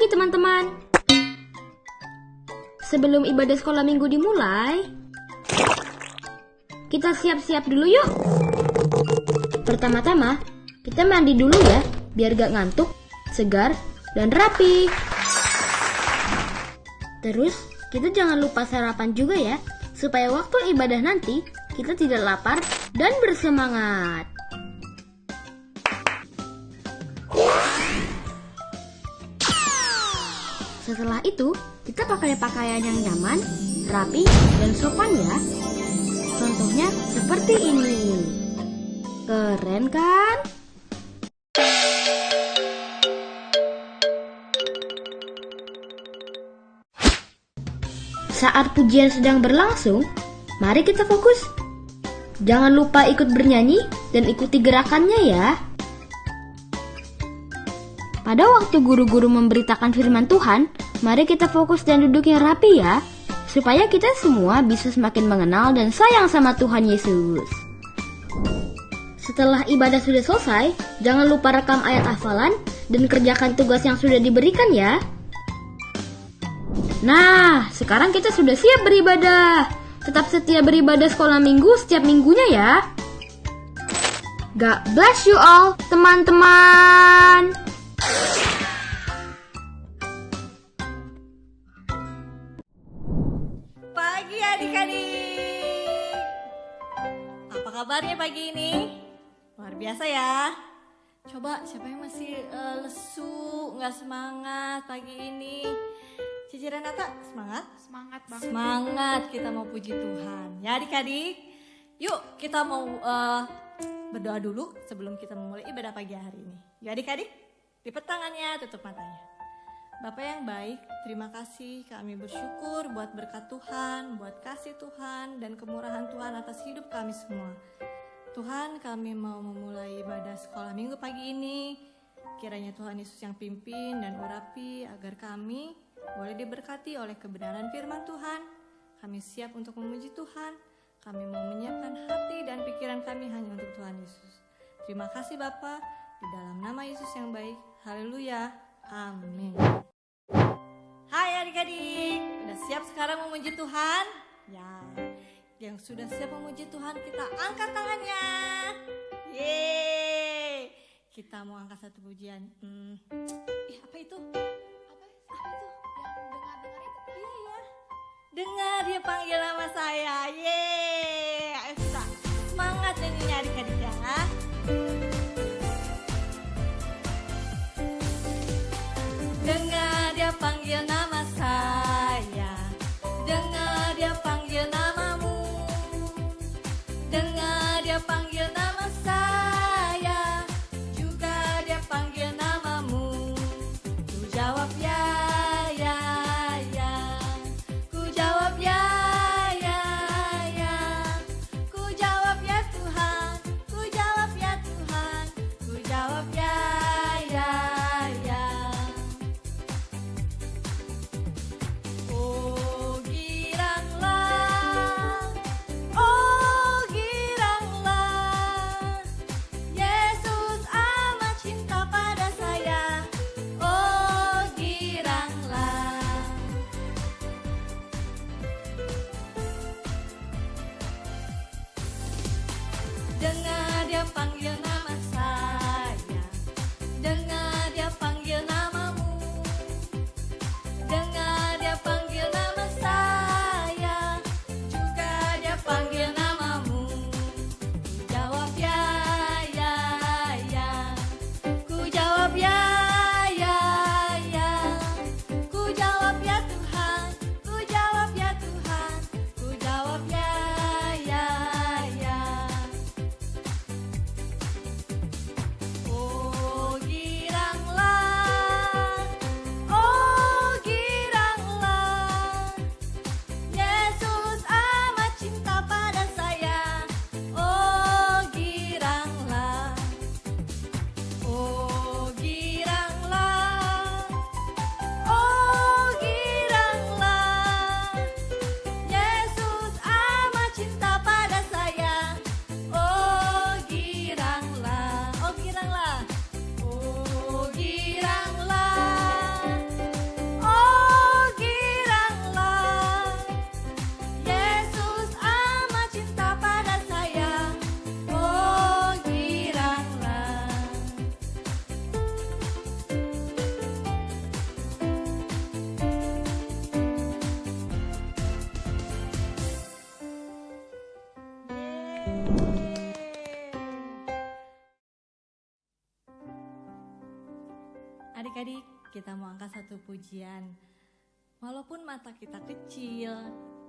pagi teman-teman. Sebelum ibadah sekolah minggu dimulai, kita siap-siap dulu yuk. Pertama-tama, kita mandi dulu ya, biar gak ngantuk, segar, dan rapi. Terus, kita jangan lupa sarapan juga ya, supaya waktu ibadah nanti, kita tidak lapar dan bersemangat. Setelah itu, kita pakai pakaian yang nyaman, rapi, dan sopan ya. Contohnya seperti ini. Keren kan? Saat pujian sedang berlangsung, mari kita fokus. Jangan lupa ikut bernyanyi dan ikuti gerakannya ya. Pada waktu guru-guru memberitakan firman Tuhan, mari kita fokus dan duduk yang rapi ya, supaya kita semua bisa semakin mengenal dan sayang sama Tuhan Yesus. Setelah ibadah sudah selesai, jangan lupa rekam ayat hafalan dan kerjakan tugas yang sudah diberikan ya. Nah, sekarang kita sudah siap beribadah. Tetap setia beribadah sekolah minggu setiap minggunya ya. God bless you all, teman-teman. Pagi adik-adik. Apa kabarnya pagi ini? Luar biasa ya. Coba siapa yang masih lesu, nggak semangat pagi ini? Cici Renata, semangat? Semangat banget. Semangat, kita mau puji Tuhan. Ya adik-adik, yuk kita mau berdoa dulu sebelum kita memulai ibadah pagi hari ini. Yuk adik-adik, lipat tangannya, tutup matanya. Bapak yang baik, terima kasih, kami bersyukur buat berkat Tuhan, buat kasih Tuhan dan kemurahan Tuhan atas hidup kami semua. Tuhan, kami mau memulai ibadah sekolah minggu pagi ini. Kiranya Tuhan Yesus yang pimpin dan urapi agar kami boleh diberkati oleh kebenaran firman Tuhan. Kami siap untuk memuji Tuhan. Kami mau menyiapkan hati dan pikiran kami hanya untuk Tuhan Yesus. Terima kasih Bapa, di dalam nama Yesus yang baik. Haleluya. Amin. Hai adik-adik, udah siap sekarang memuji Tuhan? Ya, yang sudah siap memuji Tuhan kita angkat tangannya. Yeay, kita mau angkat satu pujian. Apa itu? Dengar dia panggil nama saya. Yeay, ayo kita semangat nyanyinya adik-adik ya. Dengar dia panggil nama saya, dengar dia panggil namamu, dengar dia panggil nama saya, juga dia panggil namamu. Ku jawab ya, ya, ya. Ku jawab ya, ya, ya. Adik-adik, kita mau angkat satu pujian. Walaupun mata kita kecil,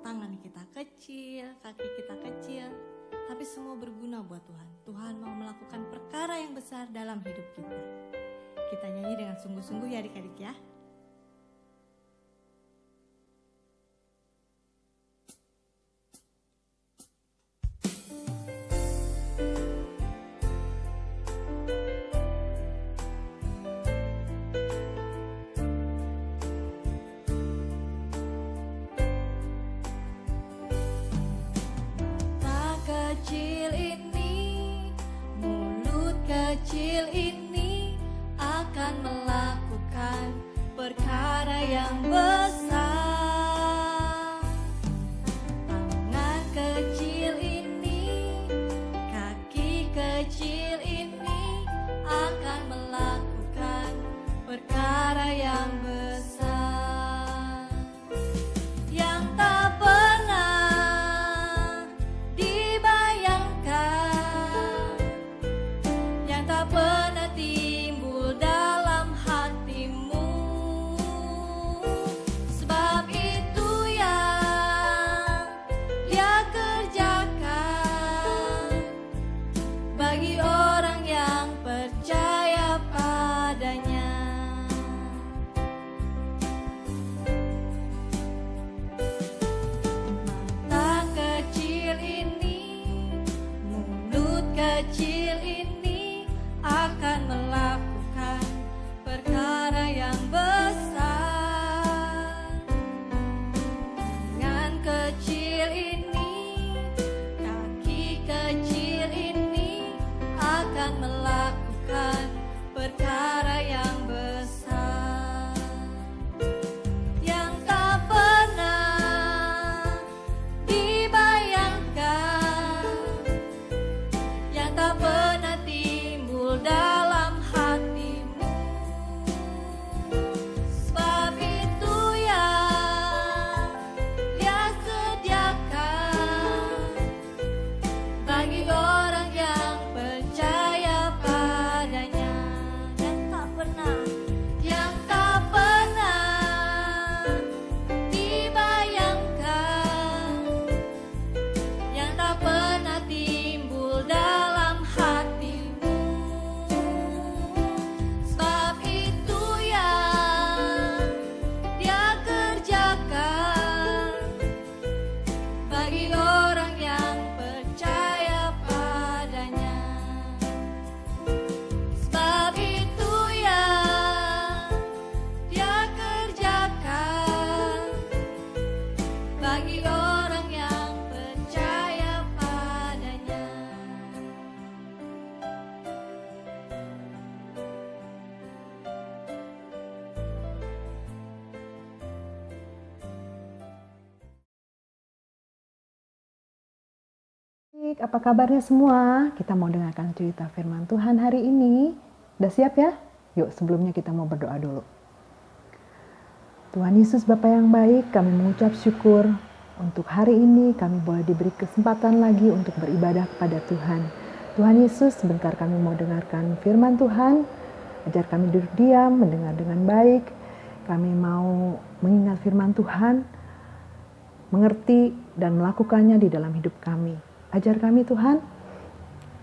tangan kita kecil, kaki kita kecil, tapi semua berguna buat Tuhan. Tuhan mau melakukan perkara yang besar dalam hidup kita. Kita nyanyi dengan sungguh-sungguh ya adik-adik ya. Kecil ini, mulut kecil ini akan melakukan perkara yang besar. Tangan kecil ini, kaki kecil ini akan melakukan perkara yang besar. Yang tak pernah dibayangkan, yang tak pernah timbul dalam hatimu. Sebab itu yang Dia kerjakan bagi orang yang percaya padanya. Mata kecil ini, mulut kecil ini akan melakukan perkara yang besar. Tangan kecil ini, kaki kecil ini akan melakukan perkara yang besar. Yang tak pernah dibayangkan, yang tak pernah timbul dalam hatimu. Sebab itu yang Dia sediakan bagi orang yang percaya padanya. Yang tak pernah dibayangkan, yang tak pernah timbul dalam hatimu. Sebab itu yang Dia kerjakan bagi orang yang percaya padanya. Sebab itu yang Dia kerjakan bagi orang yang percaya padanya. Baik, apa kabarnya semua? Kita mau dengarkan cerita firman Tuhan hari ini. Udah siap ya? Yuk, sebelumnya kita mau berdoa dulu. Tuhan Yesus Bapa yang baik, kami mengucap syukur untuk hari ini kami boleh diberi kesempatan lagi untuk beribadah kepada Tuhan. Tuhan Yesus, sebentar kami mau dengarkan firman Tuhan. Ajar kami duduk diam, mendengar dengan baik. Kami mau mengingat firman Tuhan, mengerti dan melakukannya di dalam hidup kami. Ajar kami Tuhan,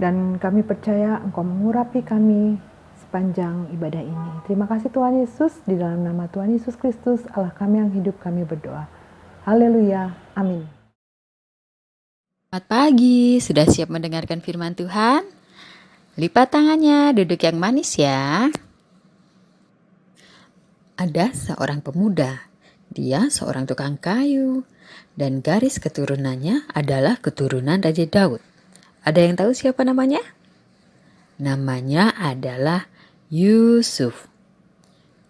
dan kami percaya Engkau mengurapi kami sepanjang ibadah ini. Terima kasih Tuhan Yesus, di dalam nama Tuhan Yesus Kristus, Allah kami yang hidup, kami berdoa. Haleluya, amin. Selamat pagi, sudah siap mendengarkan firman Tuhan? Lipat tangannya, duduk yang manis ya. Ada seorang pemuda, dia seorang tukang kayu, dan garis keturunannya adalah keturunan Raja Daud. Ada yang tahu siapa namanya? Namanya adalah Yusuf.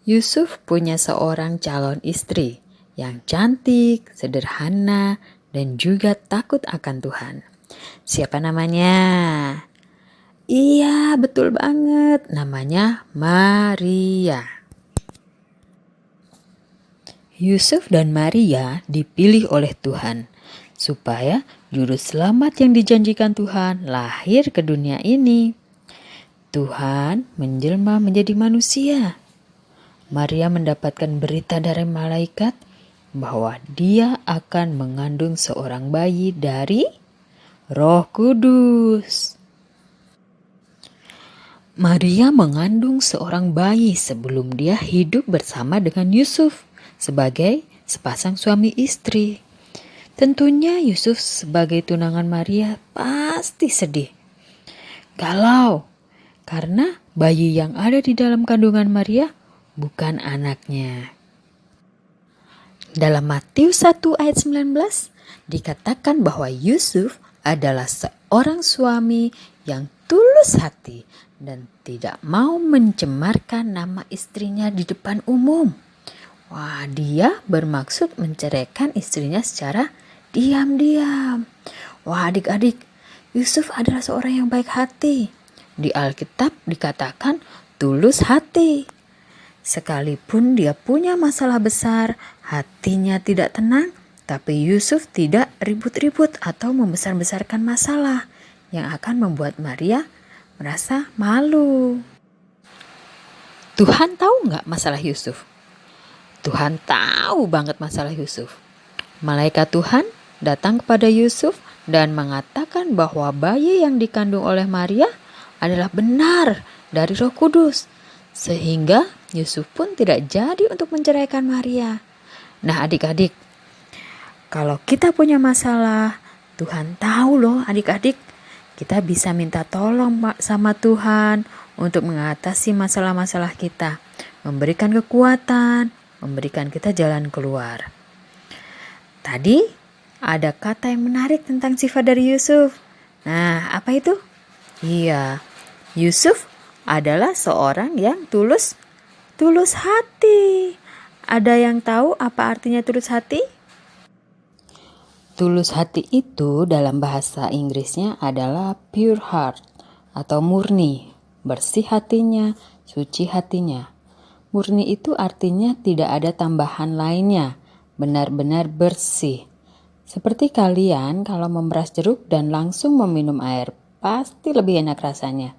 Yusuf punya seorang calon istri yang cantik, sederhana, dan juga takut akan Tuhan. Siapa namanya? Iya, betul banget. Namanya Maria. Yusuf dan Maria dipilih oleh Tuhan supaya juru selamat yang dijanjikan Tuhan lahir ke dunia ini. Tuhan menjelma menjadi manusia. Maria mendapatkan berita dari malaikat bahwa dia akan mengandung seorang bayi dari Roh Kudus. Maria mengandung seorang bayi sebelum dia hidup bersama dengan Yusuf sebagai sepasang suami istri. Tentunya Yusuf sebagai tunangan Maria pasti sedih, galau, karena bayi yang ada di dalam kandungan Maria bukan anaknya. Dalam Matius 1 ayat 19 dikatakan bahwa Yusuf adalah seorang suami yang tulus hati dan tidak mau mencemarkan nama istrinya di depan umum. Wah, dia bermaksud menceraikan istrinya secara diam-diam. Wah, adik-adik, Yusuf adalah seorang yang baik hati. Di Alkitab dikatakan tulus hati. Sekalipun dia punya masalah besar, hatinya tidak tenang, tapi Yusuf tidak ribut-ribut atau membesar-besarkan masalah yang akan membuat Maria merasa malu. Tuhan tahu nggak masalah Yusuf? Tuhan tahu banget masalah Yusuf. Malaikat Tuhan datang kepada Yusuf dan mengatakan bahwa bayi yang dikandung oleh Maria adalah benar dari Roh Kudus. Sehingga Yusuf pun tidak jadi untuk menceraikan Maria. Nah adik-adik, kalau kita punya masalah, Tuhan tahu loh adik-adik. Kita bisa minta tolong sama Tuhan untuk mengatasi masalah-masalah kita. Memberikan kekuatan, memberikan kita jalan keluar. Tadi ada kata yang menarik tentang sifat dari Yusuf. Nah, apa itu? Iya, Yusuf adalah seorang yang tulus hati. Ada yang tahu apa artinya tulus hati? Tulus hati itu dalam bahasa Inggrisnya adalah pure heart atau murni, bersih hatinya, suci hatinya. Murni itu artinya tidak ada tambahan lainnya, benar-benar bersih. Seperti kalian kalau memeras jeruk dan langsung meminum air, pasti lebih enak rasanya.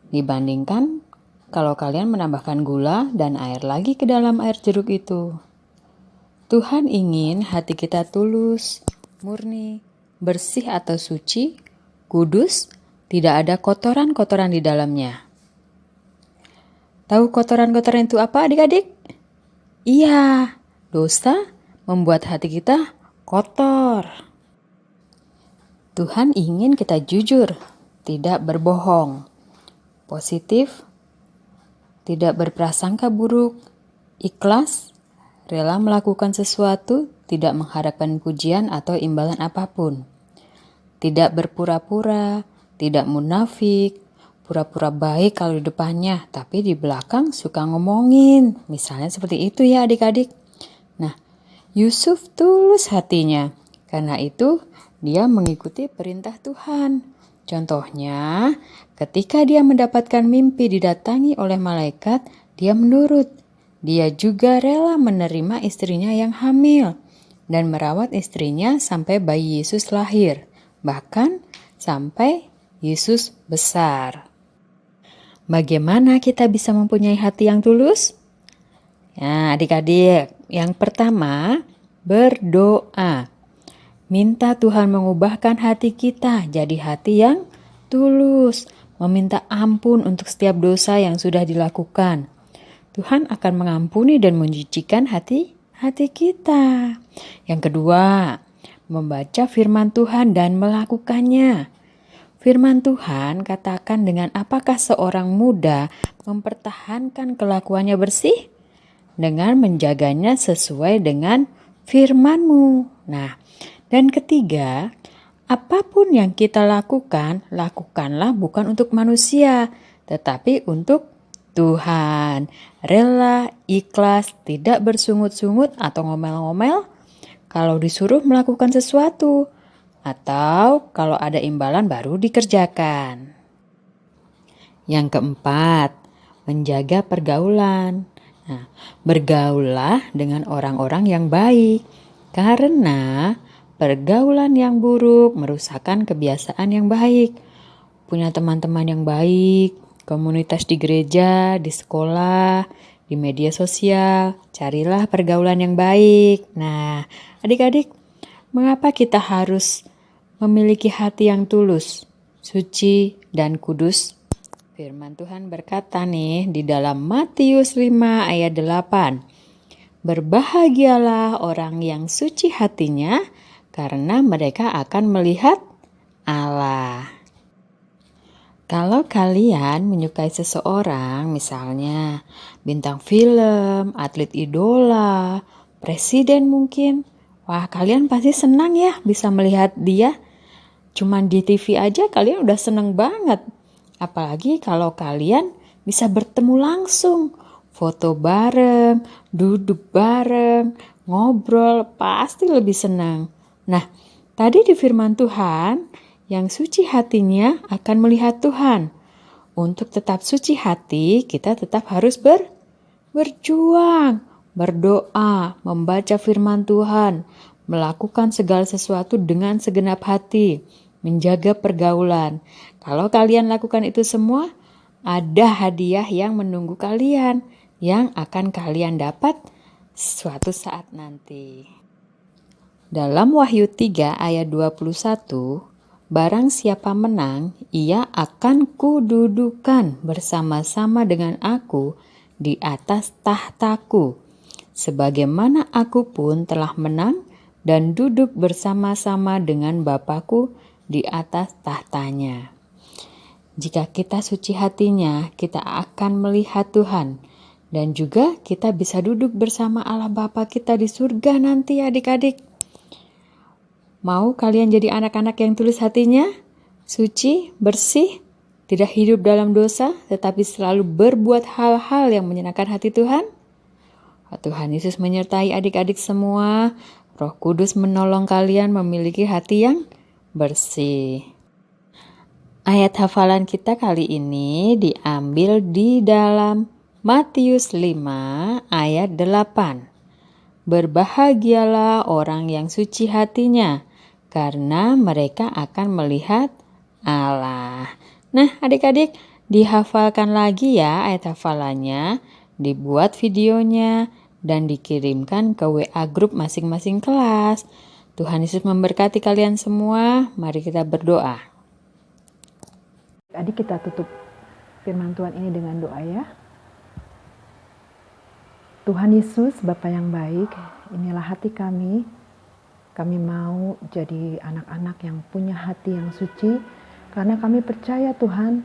Dibandingkan kalau kalian menambahkan gula dan air lagi ke dalam air jeruk itu. Tuhan ingin hati kita tulus, murni, bersih atau suci, kudus, tidak ada kotoran-kotoran di dalamnya. Tahu kotoran-kotoran itu apa adik-adik? Iya, dosa membuat hati kita kotor. Tuhan ingin kita jujur, tidak berbohong, positif, tidak berprasangka buruk, ikhlas, rela melakukan sesuatu, tidak mengharapkan pujian atau imbalan apapun. Tidak berpura-pura, tidak munafik, pura-pura baik kalau di depannya, tapi di belakang suka ngomongin. Misalnya seperti itu ya adik-adik. Nah, Yusuf tulus hatinya. Karena itu dia mengikuti perintah Tuhan. Contohnya, ketika dia mendapatkan mimpi didatangi oleh malaikat, dia menurut. Dia juga rela menerima istrinya yang hamil dan merawat istrinya sampai bayi Yesus lahir, bahkan sampai Yesus besar. Bagaimana kita bisa mempunyai hati yang tulus? Nah, adik-adik, yang pertama, berdoa. Minta Tuhan mengubahkan hati kita jadi hati yang tulus, meminta ampun untuk setiap dosa yang sudah dilakukan. Tuhan akan mengampuni dan menyucikan hati kita. Yang kedua, membaca firman Tuhan dan melakukannya. Firman Tuhan katakan dengan apakah seorang muda mempertahankan kelakuannya bersih? Dengan menjaganya sesuai dengan firman-Mu. Nah, dan ketiga, apapun yang kita lakukan, lakukanlah bukan untuk manusia, tetapi untuk Tuhan. Rela, ikhlas, tidak bersungut-sungut atau ngomel-ngomel kalau disuruh melakukan sesuatu, atau kalau ada imbalan baru dikerjakan. Yang keempat, menjaga pergaulan. Nah, bergaullah dengan orang-orang yang baik, karena pergaulan yang buruk merusakkan kebiasaan yang baik. Punya teman-teman yang baik, komunitas di gereja, di sekolah, di di media sosial, carilah pergaulan yang baik. Nah, adik-adik, mengapa kita harus memiliki hati yang tulus, suci, dan kudus? Firman Tuhan berkata nih di dalam Matius 5 ayat 8. Berbahagialah orang yang suci hatinya, karena mereka akan melihat Allah. Kalau kalian menyukai seseorang, misalnya bintang film, atlet idola, presiden mungkin, wah kalian pasti senang ya bisa melihat dia. Cuman di TV aja kalian udah seneng banget. Apalagi kalau kalian bisa bertemu langsung, foto bareng, duduk bareng, ngobrol, pasti lebih senang. Nah, tadi di firman Tuhan, yang suci hatinya akan melihat Tuhan. Untuk tetap suci hati, kita tetap harus berjuang, berdoa, membaca firman Tuhan, melakukan segala sesuatu dengan segenap hati, menjaga pergaulan. Kalau kalian lakukan itu semua, ada hadiah yang menunggu kalian, yang akan kalian dapat suatu saat nanti. Dalam Wahyu 3 ayat 21, barang siapa menang, ia akan kududukan bersama-sama dengan aku di atas tahtaku, sebagaimana aku pun telah menang dan duduk bersama-sama dengan Bapa-Ku di atas tahtanya. Jika kita suci hatinya, kita akan melihat Tuhan, dan juga kita bisa duduk bersama Allah Bapa kita di surga nanti, adik-adik. Mau kalian jadi anak-anak yang tulus hatinya, suci, bersih, tidak hidup dalam dosa, tetapi selalu berbuat hal-hal yang menyenangkan hati Tuhan? Tuhan Yesus menyertai adik-adik semua. Roh Kudus menolong kalian memiliki hati yang bersih. Ayat hafalan kita kali ini diambil di dalam Matius 5 ayat 8. Berbahagialah orang yang suci hatinya, karena mereka akan melihat Allah. Nah, adik-adik, dihafalkan lagi ya ayat hafalannya, dibuat videonya, dan dikirimkan ke WA grup masing-masing kelas. Tuhan Yesus memberkati kalian semua. Mari kita berdoa. Adik, kita tutup firman Tuhan ini dengan doa ya. Tuhan Yesus, Bapa yang baik, inilah hati kami. Kami mau jadi anak-anak yang punya hati yang suci, karena kami percaya Tuhan,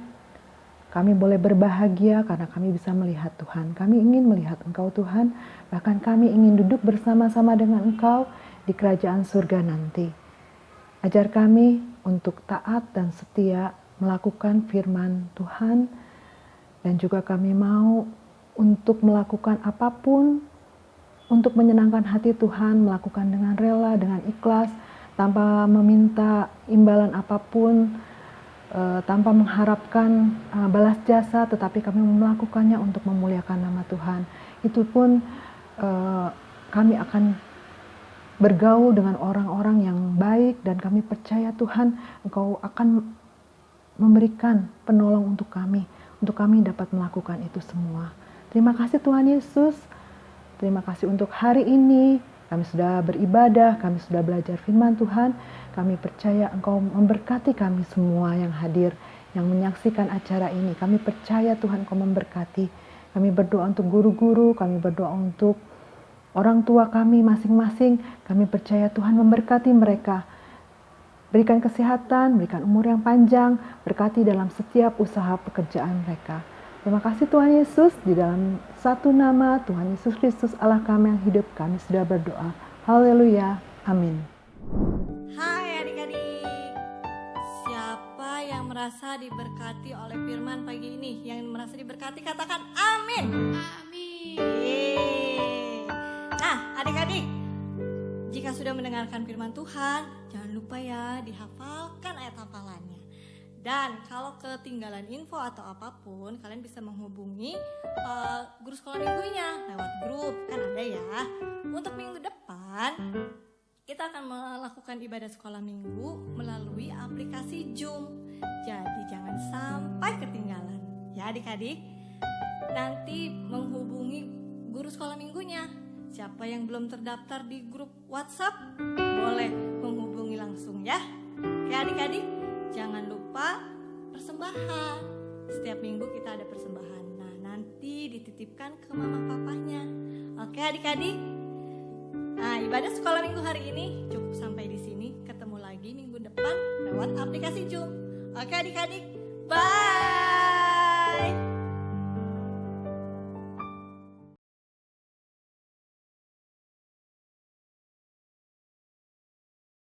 kami boleh berbahagia karena kami bisa melihat Tuhan. Kami ingin melihat Engkau Tuhan, bahkan kami ingin duduk bersama-sama dengan Engkau di kerajaan surga nanti. Ajar kami untuk taat dan setia melakukan firman Tuhan, dan juga kami mau untuk melakukan apapun untuk menyenangkan hati Tuhan, melakukan dengan rela, dengan ikhlas, tanpa meminta imbalan apapun, tanpa mengharapkan balas jasa, tetapi kami melakukannya untuk memuliakan nama Tuhan. Itu pun kami akan bergaul dengan orang-orang yang baik, dan kami percaya Tuhan, Engkau akan memberikan penolong untuk kami dapat melakukan itu semua. Terima kasih Tuhan Yesus. Terima kasih untuk hari ini. Kami sudah beribadah, kami sudah belajar firman Tuhan. Kami percaya Engkau memberkati kami semua yang hadir, yang menyaksikan acara ini. Kami percaya Tuhan Engkau memberkati. Kami berdoa untuk guru-guru, kami berdoa untuk orang tua kami masing-masing. Kami percaya Tuhan memberkati mereka. Berikan kesehatan, berikan umur yang panjang, berkati dalam setiap usaha pekerjaan mereka. Terima kasih Tuhan Yesus, di dalam satu nama Tuhan Yesus Kristus Allah kami yang hidup, kami sudah berdoa. Haleluya, amin. Hai adik-adik, siapa yang merasa diberkati oleh firman pagi ini? Yang merasa diberkati katakan amin. Amin. Nah adik-adik, jika sudah mendengarkan firman Tuhan, jangan lupa ya dihafalkan ayat hafalannya. Dan kalau ketinggalan info atau apapun, kalian bisa menghubungi guru sekolah minggunya lewat grup, kan ada ya. Untuk minggu depan, kita akan melakukan ibadah sekolah minggu melalui aplikasi Zoom. Jadi jangan sampai ketinggalan ya adik-adik. Nanti menghubungi guru sekolah minggunya. Siapa yang belum terdaftar di grup WhatsApp, boleh menghubungi langsung ya. Oke adik-adik, jangan lupa persembahan. Setiap minggu kita ada persembahan. Nah, nanti dititipkan ke mama papanya. Oke adik-adik. Nah, ibadah sekolah minggu hari ini cukup sampai di sini. Ketemu lagi minggu depan lewat aplikasi Zoom. Oke adik-adik. Bye.